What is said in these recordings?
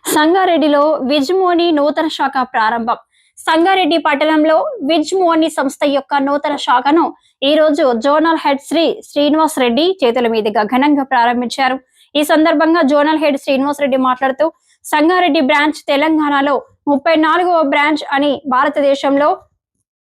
సంగారెడ్డిలో విజ్మోని నూతన శాఖ ప్రారంభం. సంగారెడ్డి పట్టణంలో విజ్మోని సంస్థ యొక్క నూతన శాఖను ఈ రోజు జోనల్ హెడ్ శ్రీ శ్రీనివాస్ రెడ్డి చేతుల మీదుగా ఘనంగా ప్రారంభించారు. ఈ సందర్భంగా జోనల్ హెడ్ శ్రీనివాస్ రెడ్డి మాట్లాడుతూ సంగారెడ్డి బ్రాంచ్ తెలంగాణలో 34వ బ్రాంచ్ అని, భారతదేశంలో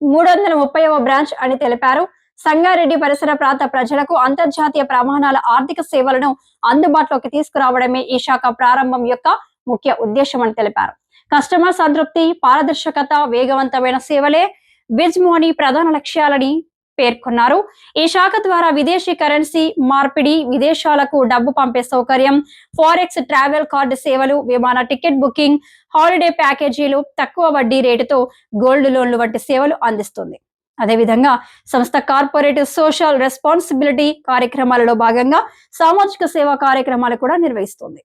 330వ బ్రాంచ్ అని తెలిపారు. సంగారెడ్డి పరిసర ప్రాంత ప్రజలకు అంతర్జాతీయ ప్రమాణాల ఆర్థిక సేవలను అందుబాటులోకి తీసుకురావడమే ఈ శాఖ ప్రారంభం యొక్క ముఖ్య ఉద్దేశం అని తెలిపారు. కస్టమర్ సంతృప్తి, పారదర్శకత, వేగవంతమైన సేవలే విజ్మోని ప్రధాన లక్ష్యాలని పేర్కొన్నారు. ఈ శాఖ ద్వారా విదేశీ కరెన్సీ మార్పిడి, విదేశాలకు డబ్బు పంపే సౌకర్యం, ఫారెక్స్, ట్రావెల్ కార్డు సేవలు, విమాన టికెట్ బుకింగ్, హాలిడే ప్యాకేజీలు, తక్కువ వడ్డీ రేటుతో గోల్డ్ లోన్లు వంటి సేవలు అందిస్తుంది. అదేవిధంగా సంస్థ కార్పొరేట్ సోషల్ రెస్పాన్సిబిలిటీ కార్యక్రమాలలో భాగంగా సామాజిక సేవా కార్యక్రమాలు కూడా నిర్వహిస్తుంది.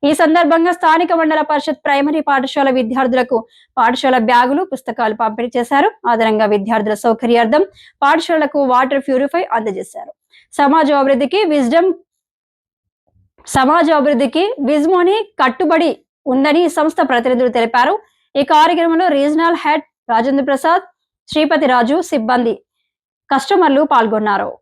ఈ సందర్భంగా స్థానిక మండల పరిషత్ ప్రైమరీ పాఠశాల విద్యార్థులకు పాఠశాల బ్యాగులు, పుస్తకాలు పంపిణీ చేశారు. అదనంగా విద్యార్థుల సౌకర్యార్థం పాఠశాలకు వాటర్ ప్యూరిఫై అందజేశారు. సమాజ అభివృద్ధికి విజ్మోని కట్టుబడి ఉందని సంస్థ ప్రతినిధులు తెలిపారు. ఈ కార్యక్రమంలో రీజనల్ హెడ్ రాజేంద్ర ప్రసాద్, శ్రీపతి రాజు, సిబ్బంది, కస్టమర్లు పాల్గొన్నారు.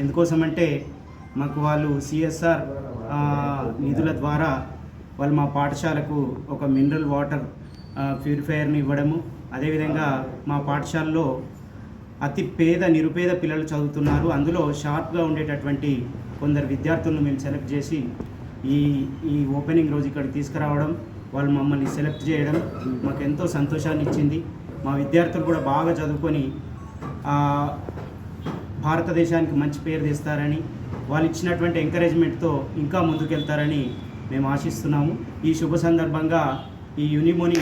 ఎందుకోసమంటే మాకు వాళ్ళు సిఎస్ఆర్ నిధుల ద్వారా వాళ్ళు మా పాఠశాలకు ఒక మినరల్ వాటర్ ప్యూరిఫైయర్ని ఇవ్వడము, అదేవిధంగా మా పాఠశాలలో అతి నిరుపేద పిల్లలు చదువుతున్నారు. అందులో షార్ప్గా ఉండేటటువంటి కొందరు విద్యార్థులను మేము సెలెక్ట్ చేసి ఈ ఓపెనింగ్ రోజు ఇక్కడికి తీసుకురావడం, వాళ్ళు మమ్మల్ని సెలెక్ట్ చేయడం మాకు ఎంతో సంతోషాన్ని ఇచ్చింది. మా విద్యార్థులు కూడా బాగా చదువుకొని భారతదేశానికి మంచి పేరు తెస్తారని, వాళ్ళు ఇచ్చినటువంటి ఎంకరేజ్మెంట్తో ఇంకా ముందుకెళ్తారని మేము ఆశిస్తున్నాము. ఈ శుభ సందర్భంగా ఈ యూనిమోని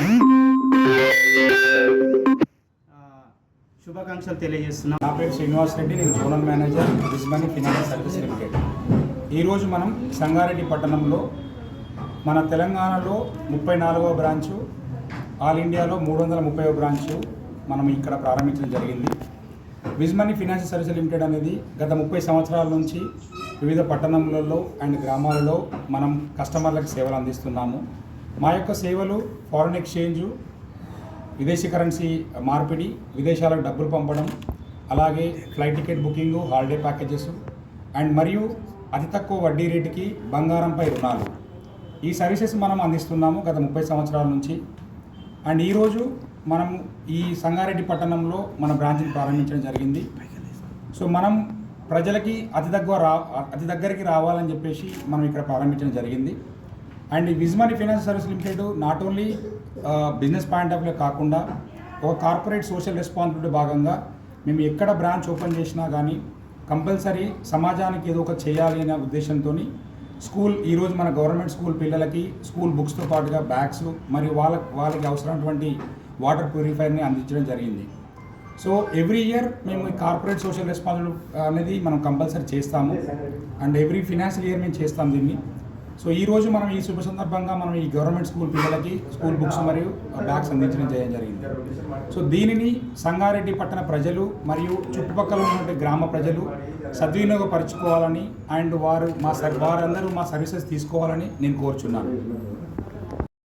శుభాకాంక్షలు తెలియజేస్తున్నాం. నా పేరు శ్రీనివాస్ రెడ్డి, నేను zonal manager, Wizmoney Finance Service Limited. ఈరోజు మనం సంగారెడ్డి పట్టణంలో మన తెలంగాణలో 34వ బ్రాంచు, ఆల్ ఇండియాలో 330వ బ్రాంచు మనం ఇక్కడ ప్రారంభించడం జరిగింది. విజ్మోని ఫైనాన్స్ సర్వీస్ లిమిటెడ్ అనేది గత 30 సంవత్సరాల నుంచి వివిధ పట్టణాలలో అండ్ గ్రామాలలో మనం కస్టమర్లకు సేవలు అందిస్తున్నాము. మా యొక్క సేవలు ఫారెన్ ఎక్స్చేంజు, విదేశీ కరెన్సీ మార్పిడి, విదేశాలకు డబ్బులు పంపడం, అలాగే flight ticket booking, holiday packages and మరియు అతి తక్కువ వడ్డీ రేటుకి బంగారంపై రుణాలు, ఈ సర్వీసెస్ మనం అందిస్తున్నాము గత 30 సంవత్సరాల నుంచి. అండ్ ఈరోజు మనం ఈ సంగారెడ్డి పట్టణంలో మన బ్రాంచ్ని ప్రారంభించడం జరిగింది. సో మనం ప్రజలకి అతి దగ్గరికి రావాలని చెప్పేసి మనం ఇక్కడ ప్రారంభించడం జరిగింది. అండ్ ఈ Wizmoney Finance Service Limited not only business point of view కాకుండా ఒక కార్పొరేట్ సోషల్ రెస్పాన్సిబిలిటీ భాగంగా మేము ఎక్కడ బ్రాంచ్ ఓపెన్ చేసినా కానీ కంపల్సరీ సమాజానికి ఏదో ఒక చేయాలి అనే ఉద్దేశంతో ఈరోజు మన గవర్నమెంట్ స్కూల్ పిల్లలకి స్కూల్ బుక్స్తో పాటుగా బ్యాగ్స్ మరియు వాళ్ళకి అవసరమైనటువంటి వాటర్ ప్యూరిఫైర్ని అందించడం జరిగింది. సో ఎవ్రీ ఇయర్ మేము ఈ కార్పొరేట్ సోషల్ రెస్పాన్సిబిలిటీ అనేది మనం కంపల్సరీ చేస్తాము అండ్ ఎవ్రీ ఫినాన్షియల్ ఇయర్ మేము చేస్తాం దీన్ని. సో ఈరోజు మనం ఈ శుభ సందర్భంగా మనం ఈ గవర్నమెంట్ స్కూల్ పిల్లలకి స్కూల్ బుక్స్ మరియు బ్యాగ్స్ అందించడం జరిగింది. సో దీనిని సంగారెడ్డి పట్టణ ప్రజలు మరియు చుట్టుపక్కల ఉన్నటువంటి గ్రామ ప్రజలు సద్వినియోగపరచుకోవాలని అండ్ వారందరూ మా సర్వీసెస్ తీసుకోవాలని నేను కోరుచున్నాను.